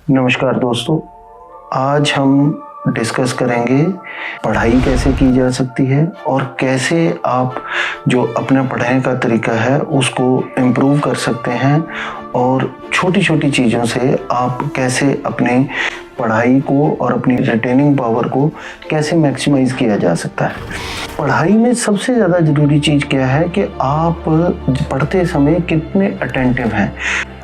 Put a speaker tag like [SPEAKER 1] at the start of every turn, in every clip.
[SPEAKER 1] नमस्कार दोस्तों, आज हम डिस्कस करेंगे पढ़ाई कैसे की जा सकती है और कैसे आप जो अपना पढ़ने का तरीका है उसको इम्प्रूव कर सकते हैं और छोटी छोटी चीज़ों से आप कैसे अपने पढ़ाई को और अपनी रिटेनिंग पावर को कैसे मैक्सिमाइज किया जा सकता है। पढ़ाई में सबसे ज़्यादा ज़रूरी चीज़ क्या है कि आप पढ़ते समय कितने अटेंटिव हैं।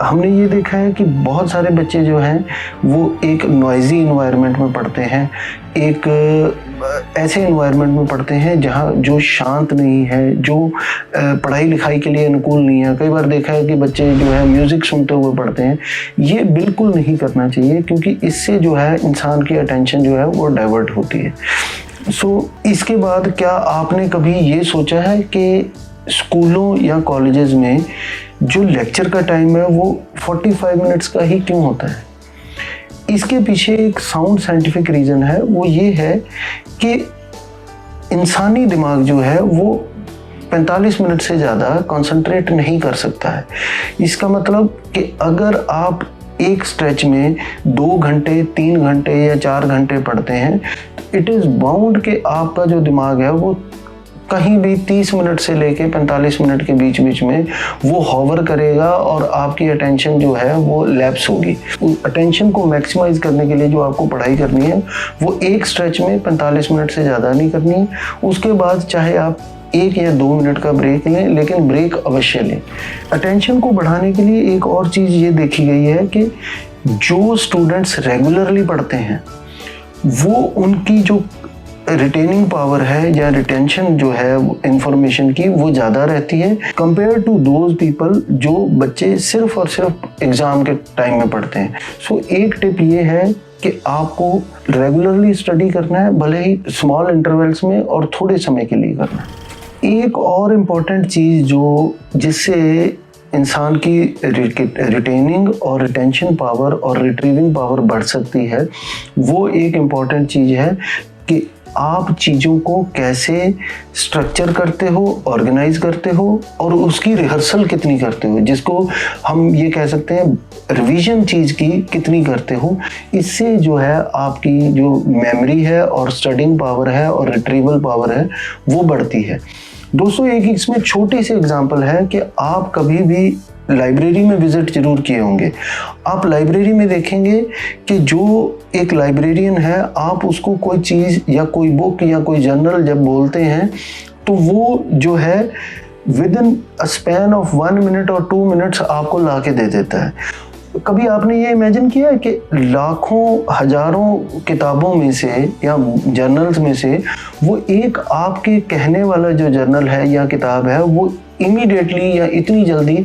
[SPEAKER 1] हमने ये देखा है कि बहुत सारे बच्चे जो हैं वो एक नॉइज़ी इन्वायरमेंट में पढ़ते हैं, एक ऐसे इन्वायरमेंट में पढ़ते हैं जहाँ जो शांत नहीं है, जो पढ़ाई लिखाई के लिए अनुकूल नहीं है। कई बार देखा है कि बच्चे जो है म्यूज़िक सुनते हुए पढ़ते हैं। ये बिल्कुल नहीं करना चाहिए, क्योंकि इससे जो है इंसान की अटेंशन जो है वो डाइवर्ट होती है। इसके बाद क्या आपने कभी ये सोचा है कि स्कूलों या कॉलेजेस में जो लेक्चर का टाइम है वो 45 मिनट्स का ही क्यों होता है? इसके पीछे एक साउंड साइंटिफिक रीज़न है। वो ये है कि इंसानी दिमाग जो है वो 45 मिनट से ज़्यादा कंसंट्रेट नहीं कर सकता है। इसका मतलब कि अगर आप एक स्ट्रेच में 2 घंटे, 3 घंटे या 4 घंटे पढ़ते हैं, इट इज़ बाउंड कि आपका जो दिमाग है वो कहीं भी 30 मिनट से लेके 45 मिनट के बीच में वो हॉवर करेगा और आपकी अटेंशन जो है वो लैप्स होगी। अटेंशन को मैक्सिमाइज करने के लिए जो आपको पढ़ाई करनी है वो एक स्ट्रेच में 45 मिनट से ज़्यादा नहीं करनी है। उसके बाद चाहे आप 1 या 2 मिनट का ब्रेक लें, लेकिन ब्रेक अवश्य लें। अटेंशन को बढ़ाने के लिए एक और चीज़ ये देखी गई है कि जो स्टूडेंट्स रेगुलरली पढ़ते हैं वो उनकी जो रिटेनिंग पावर है या रिटेंशन जो है इंफॉर्मेशन की वो ज़्यादा रहती है कंपेयर टू दोज पीपल जो बच्चे सिर्फ और सिर्फ एग्ज़ाम के टाइम में पढ़ते हैं। एक टिप ये है कि आपको रेगुलरली स्टडी करना है, भले ही स्मॉल इंटरवल्स में और थोड़े समय के लिए करना है। एक और इम्पॉर्टेंट चीज़ जो जिससे इंसान की रिटेनिंग और रिटेंशन पावर और रिट्रीविंग पावर बढ़ सकती है, वो एक इम्पॉर्टेंट चीज़ है कि आप चीज़ों को कैसे स्ट्रक्चर करते हो, ऑर्गेनाइज करते हो और उसकी रिहर्सल कितनी करते हो, जिसको हम ये कह सकते हैं रिवीजन चीज़ की कितनी करते हो। इससे जो है आपकी जो मेमोरी है और स्टडिंग पावर है और रिट्रीवल पावर है वो बढ़ती है। दोस्तों, एक इसमें छोटी सी एग्जांपल है कि आप कभी भी लाइब्रेरी में विजिट जरूर किए होंगे। आप लाइब्रेरी में देखेंगे कि जो एक लाइब्रेरियन है, आप उसको कोई चीज़ या कोई बुक या कोई जर्नल जब बोलते हैं तो वो जो है with in a span of 1 minute और 2 मिनट्स आपको ला के दे देता है। कभी आपने ये इमेजिन किया है कि लाखों हजारों किताबों में से या जर्नल्स में से वो एक आपके कहने वाला जो जर्नल है या किताब है वो इमीडिएटली या इतनी जल्दी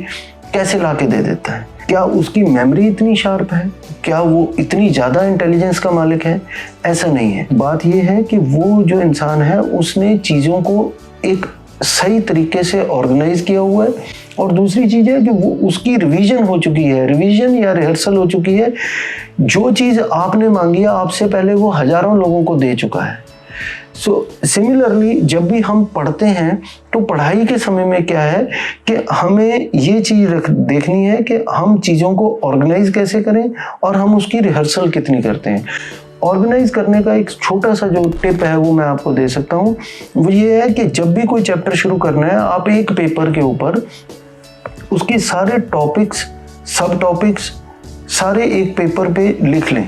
[SPEAKER 1] कैसे ला के दे देता है? क्या उसकी मेमोरी इतनी शार्प है? क्या वो इतनी ज़्यादा इंटेलिजेंस का मालिक है? ऐसा नहीं है। बात ये है कि वो जो इंसान है उसने चीज़ों को एक सही तरीके से ऑर्गेनाइज किया हुआ है। और दूसरी चीज़ है कि वो उसकी रिवीजन हो चुकी है, रिवीजन या रिहर्सल हो चुकी है। जो चीज़ आपने मांगी है आपसे पहले वो हज़ारों लोगों को दे चुका है। सिमिलरली जब भी हम पढ़ते हैं तो पढ़ाई के समय में क्या है कि हमें ये चीज़ देखनी है कि हम चीज़ों को ऑर्गेनाइज कैसे करें और हम उसकी रिहर्सल कितनी करते हैं। ऑर्गेनाइज करने का एक छोटा सा जो टिप है वो मैं आपको दे सकता हूँ। वो ये है कि जब भी कोई चैप्टर शुरू करना है, आप एक पेपर के ऊपर उसके सारे टॉपिक्स, सब टॉपिक्स सारे एक पेपर पे लिख लें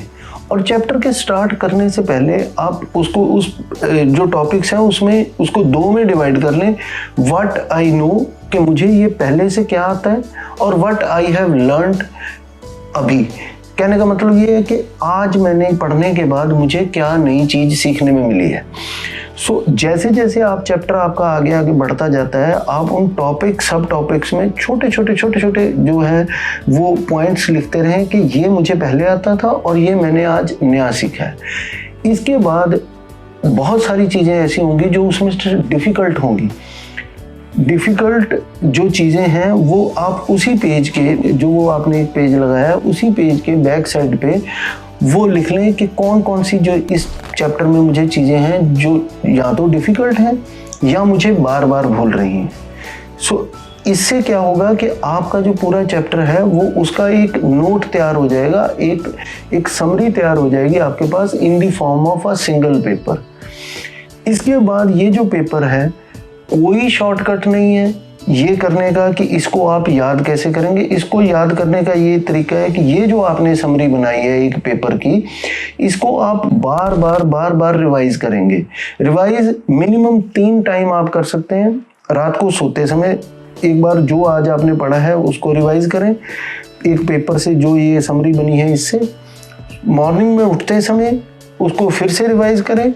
[SPEAKER 1] और चैप्टर के स्टार्ट करने से पहले आप उसको उस जो टॉपिक्स हैं उसमें उसको 2 में डिवाइड कर लें। व्हाट आई नो, कि मुझे ये पहले से क्या आता है, और व्हाट आई हैव लर्नड अभी। कहने का मतलब ये है कि आज मैंने पढ़ने के बाद मुझे क्या नई चीज़ सीखने में मिली है। जैसे जैसे आप चैप्टर आपका आगे आगे बढ़ता जाता है, आप उन टॉपिक सब टॉपिक्स में छोटे छोटे जो है वो पॉइंट्स लिखते रहें कि ये मुझे पहले आता था और ये मैंने आज नया सीखा है। इसके बाद बहुत सारी चीज़ें ऐसी होंगी जो उसमें डिफ़िकल्ट होंगी। डिफ़िकल्ट जो चीज़ें हैं वो आप उसी पेज के, जो वो आपने एक पेज लगाया है उसी पेज के बैक साइड पे वो लिख लें कि कौन कौन सी जो इस चैप्टर में मुझे चीज़ें हैं जो या तो डिफ़िकल्ट हैं या मुझे बार बार भूल रही हैं। इससे क्या होगा कि आपका जो पूरा चैप्टर है वो उसका एक नोट तैयार हो जाएगा, एक समरी तैयार हो जाएगी आपके पास in the form of a single paper. इसके बाद ये जो पेपर है कोई शॉर्टकट नहीं है ये करने का कि इसको आप याद कैसे करेंगे। इसको याद करने का ये तरीका है कि ये जो आपने समरी बनाई है एक पेपर की, इसको आप बार बार रिवाइज करेंगे। रिवाइज मिनिमम 3 टाइम आप कर सकते हैं। रात को सोते समय एक बार जो आज आपने पढ़ा है उसको रिवाइज करें, एक पेपर से जो ये समरी बनी है इससे। मॉर्निंग में उठते समय उसको फिर से रिवाइज करें,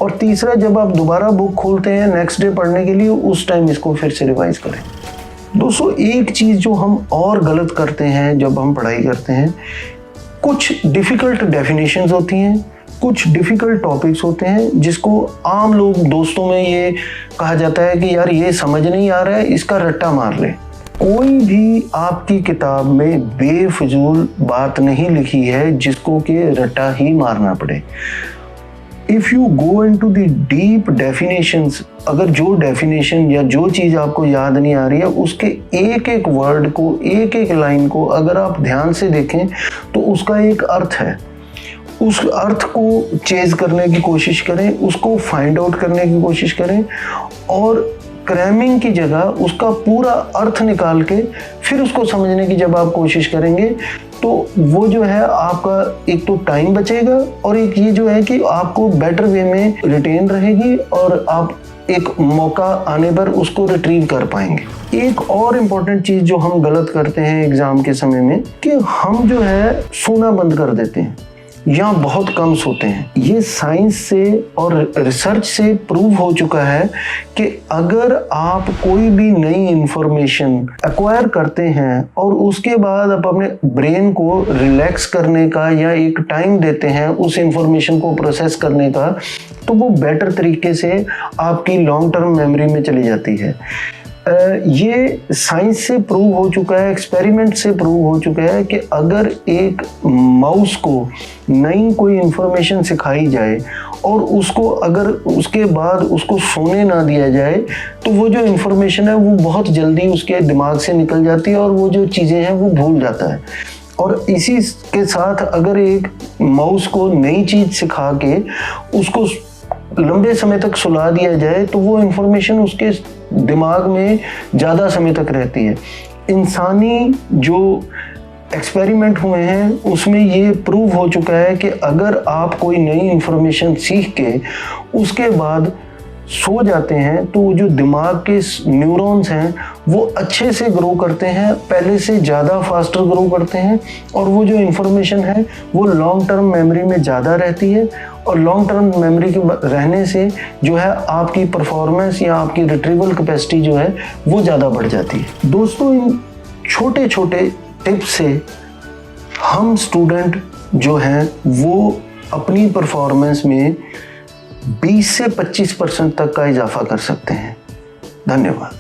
[SPEAKER 1] और तीसरा जब आप दोबारा बुक खोलते हैं नेक्स्ट डे पढ़ने के लिए उस टाइम इसको फिर से रिवाइज करें। दोस्तों एक चीज़ जो हम और गलत करते हैं जब हम पढ़ाई करते हैं, कुछ डिफ़िकल्ट डेफिनेशंस होती हैं, कुछ डिफ़िकल्ट टॉपिक्स होते हैं जिसको आम लोग दोस्तों में ये कहा जाता है कि यार ये समझ नहीं आ रहा है, इसका रट्टा मार लें। कोई भी आपकी किताब में बेफजूल बात नहीं लिखी है जिसको कि रट्टा ही मारना पड़े। If you go into the deep definitions, अगर जो डेफिनेशन या जो चीज़ आपको याद नहीं आ रही है उसके एक एक वर्ड को, एक एक लाइन को अगर आप ध्यान से देखें तो उसका एक अर्थ है। उस अर्थ को चेज करने की कोशिश करें, उसको फाइंड आउट करने की कोशिश करें, और क्रैमिंग की जगह उसका पूरा अर्थ निकाल के फिर उसको समझने की जब आप कोशिश करेंगे तो वो जो है आपका एक तो टाइम बचेगा, और एक ये जो है कि आपको बेटर वे में रिटेन रहेगी और आप एक मौका आने पर उसको रिट्रीव कर पाएंगे। एक और इम्पॉर्टेंट चीज़ जो हम गलत करते हैं एग्ज़ाम के समय में कि हम जो है सोना बंद कर देते हैं या बहुत कम सोते हैं। ये साइंस से और रिसर्च से प्रूव हो चुका है कि अगर आप कोई भी नई इंफॉर्मेशन एक्वायर करते हैं और उसके बाद आप अपने ब्रेन को रिलैक्स करने का या एक टाइम देते हैं उस इंफॉर्मेशन को प्रोसेस करने का, तो वो बेटर तरीके से आपकी लॉन्ग टर्म मेमोरी में चली जाती है। ये साइंस से प्रूव हो चुका है, एक्सपेरिमेंट से प्रूव हो चुका है कि अगर एक माउस को नई कोई इंफॉर्मेशन सिखाई जाए और उसको अगर उसके बाद उसको सोने ना दिया जाए तो वो जो इंफॉर्मेशन है वो बहुत जल्दी उसके दिमाग से निकल जाती है और वो जो चीज़ें हैं वो भूल जाता है। और इसी के साथ अगर एक माउस को नई चीज़ सिखा के उसको लंबे समय तक सुला दिया जाए तो वो इंफॉर्मेशन उसके दिमाग में ज़्यादा समय तक रहती है। इंसानी जो एक्सपेरिमेंट हुए हैं उसमें ये प्रूव हो चुका है कि अगर आप कोई नई इंफॉर्मेशन सीख के उसके बाद सो जाते हैं तो जो दिमाग के न्यूरॉन्स हैं वो अच्छे से ग्रो करते हैं, पहले से ज़्यादा फास्टर ग्रो करते हैं, और वो जो इंफॉर्मेशन है वो लॉन्ग टर्म मेमोरी में ज़्यादा रहती है, और लॉन्ग टर्म मेमोरी के रहने से जो है आपकी परफॉर्मेंस या आपकी रिट्रीवल कैपेसिटी जो है वो ज़्यादा बढ़ जाती है। दोस्तों इन छोटे छोटे टिप्स से हम स्टूडेंट जो हैं वो अपनी परफॉर्मेंस में 20 से 25% तक का इजाफा कर सकते हैं। धन्यवाद।